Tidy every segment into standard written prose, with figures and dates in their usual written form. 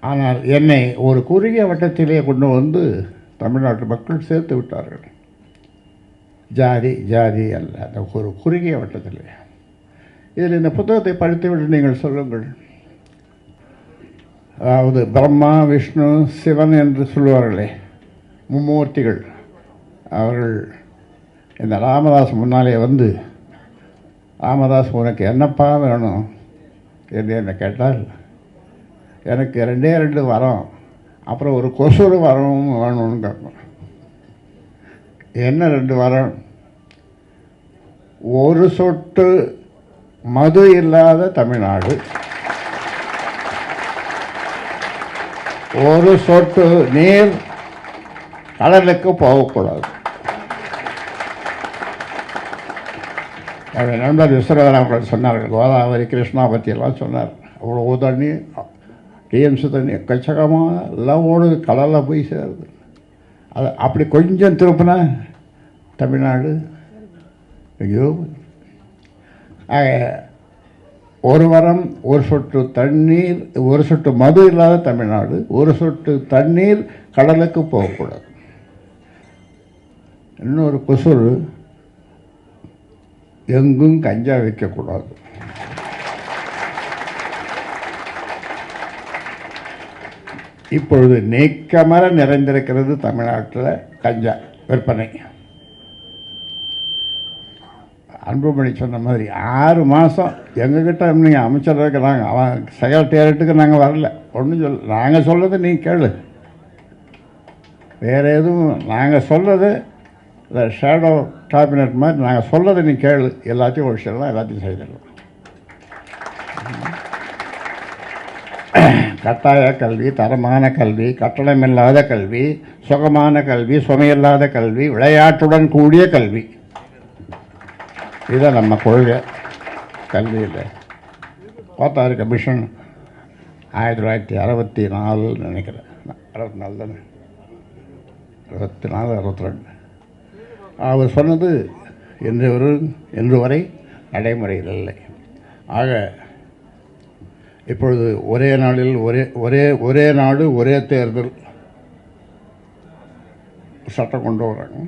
ஆனால் என்னை ஒரு குறுகிய வட்டத்திலே கொண்டு வந்து தமிழ்நாட்டு மக்கள் சேர்த்து விட்டார்கள். ஜாதி ஜாதி அல்ல, அந்த ஒரு குறுகிய வட்டத்திலே. இதில் இந்த புத்தகத்தை படித்துவிட்டு நீங்கள் சொல்லுங்கள். அதாவது பிரம்மா, விஷ்ணு, சிவன் என்று சொல்லுவார்களே, மும்மூர்த்திகள். அவர்கள் இந்த ராமதாஸ் முன்னாலே வந்து, ராமதாஸ் உனக்கு என்னப்பா வேணும் என்று என்னை கேட்டால், எனக்கு 2 வரம், அப்புறம் ஒரு கொசுறு வரம் வேணும்னு கேட்போம். என்ன 2 வரம்? ஒரு சொட்டு மது இல்லாத தமிழ்நாடு, ஒரு சொட்டு நீர் கடலுக்கு போகக்கூடாது. என்னுடைய நண்பர் விஸ்வநாதன் சொன்னார்கள், கோதாவரி கிருஷ்ணா பற்றியெல்லாம் சொன்னார். அவ்வளோ தண்ணி, டிஎம்சி தண்ணி எக்கச்சக்கமாக எல்லாம் ஓடுது, கடலில் போய் சேருது. அது அப்படி கொஞ்சம் திருப்பினா தமிழ்நாடு ஐயோ. ஒரு வரம், ஒரு சொட்டு தண்ணீர், ஒரு சொட்டு மது இல்லாத தமிழ்நாடு, ஒரு சொட்டு தண்ணீர் கடலுக்கு போகக்கூடாது. இன்னொரு கொசுறு, எங்கும் கஞ்சா வைக்கக்கூடாது. இப்பொழுது நீக்கமர நிறைந்திருக்கிறது தமிழ்நாட்டில் கஞ்சா விற்பனை. அன்புமணி சொன்ன மாதிரி 6 மாதம் எங்ககிட்ட நீங்கள் அமைச்சராக இருக்கிறாங்க, அவன் செக்ரட்டேரியட்டுக்கு நாங்கள் வரல, ஒன்றும் நாங்கள் சொல்கிறது நீ கேளு, வேறு எதுவும் நாங்கள் சொல்கிறது இந்த ஷேடோ கேபினட் மாதிரி நாங்கள் சொல்கிறத நீ கேளு, எல்லாத்தையும் ஒழிச்சிடலாம், எல்லாத்தையும் செய்திடலாம். கட்டாய கல்வி, தரமான கல்வி, கட்டணமில்லாத கல்வி, சுகமான கல்வி, சுமையில்லாத கல்வி, விளையாட்டுடன் கூடிய கல்வி, இதுதான் நம்ம கொள்கை கல்வியில். கோத்தாரி கமிஷன் 1964 நினைக்கிறேன், 64 தானே, 64 62 அவர் சொன்னது இன்று வரை நடைமுறையில் இல்லை. ஆக இப்பொழுது ஒரே நாளில் ஒரே நாடு ஒரே தேர்தல் சட்டம் கொண்டு வராங்க.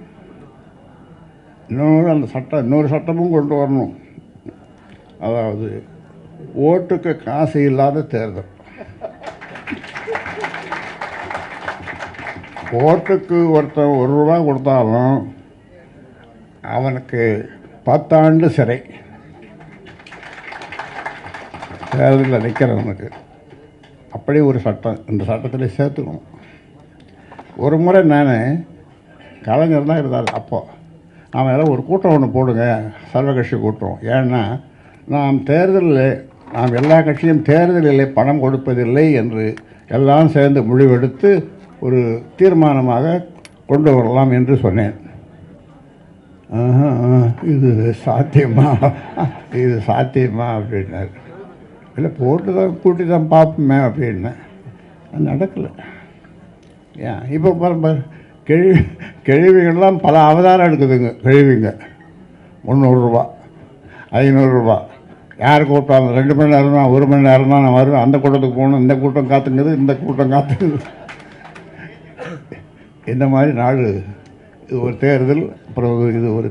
இன்னொரு சட்டமும் கொண்டு வரணும். அதாவது ஓட்டுக்கு காசு இல்லாத தேர்தல். ஓட்டுக்கு ஒருத்தன் 1 ரூபா கொடுத்தாலும் அவனுக்கு 10 ஆண்டு சிறை, தேர்தலில் நிற்கிறவனுக்கு. அப்படி ஒரு சட்டம் இந்த சட்டத்தில் சேர்த்துக்கணும். ஒரு முறை நான் கலைஞர் தான் இருந்தார், அப்போது நாம் எல்லாம் ஒரு கூட்டம் ஒன்று போடுங்க, சர்வகட்சி கூட்டம். ஏன்னா நாம் எல்லா கட்சியும் தேர்தலிலே பணம் கொடுப்பதில்லை என்று எல்லாம் சேர்ந்து முடிவெடுத்து ஒரு தீர்மானமாக கொண்டு வரலாம் என்று சொன்னேன். இது சாத்தியமா அப்படின்னாரு. இல்லை போட்டு தான் கூட்டி தான் பார்ப்போமே அப்படின்னேன். அது நடக்கலை. ஏன் இப்போ பாருங்க, கேள்விகள்லாம் பல அவதாரம் எடுக்குதுங்க. கேள்விங்க 300 ரூபா, 500 ரூபா, யார் கூட்டம் 2 மணி நேரம் தான், 1 மணி நேரம் தான் நான் வருவேன், அந்த கூட்டத்துக்கு போகணும், இந்த கூட்டம் காத்துங்குது, இந்த கூட்டம் காத்துக்குது. இந்த மாதிரி நாடு. இது ஒரு தேர்தல், அப்புறம் இது ஒரு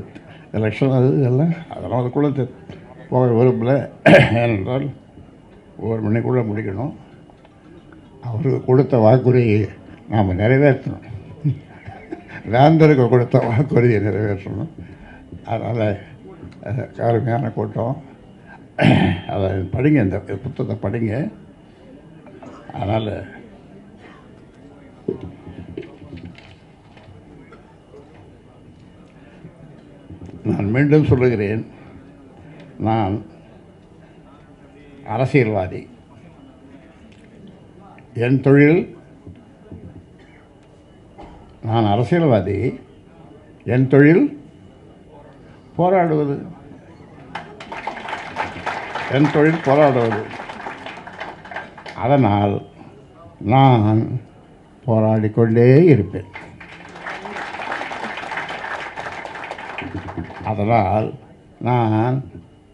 எலெக்ஷன், அது இதெல்லாம் அதெல்லாம் அதுக்குள்ளே போக விரும்பலை. ஏனென்றால் 1 மணிக்குள்ளே முடிக்கணும். அவருக்கு கொடுத்த வாக்குறுதியை நாம் நிறைவேற்றணும். வேந்தருக்கு கொடுத்த வாக்குறுதியை நிறைவேற்றணும். அதனால் அருமையான கூட்டம். அதை படிங்க, இந்த புத்தகத்தை படிங்க. அதனால் நான் மீண்டும் சொல்லுகிறேன், நான் அரசியல்வாதி. என் தொழில், நான் அரசியல்வாதி, என் தொழில் போராடுவது. என் தொழில் போராடுவது. அதனால் நான் போராடிக்கொண்டே இருப்பேன். அதனால் நான்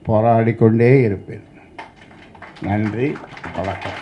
போராடிக்கொண்டே இருப்பேன். நன்றி, வணக்கம்.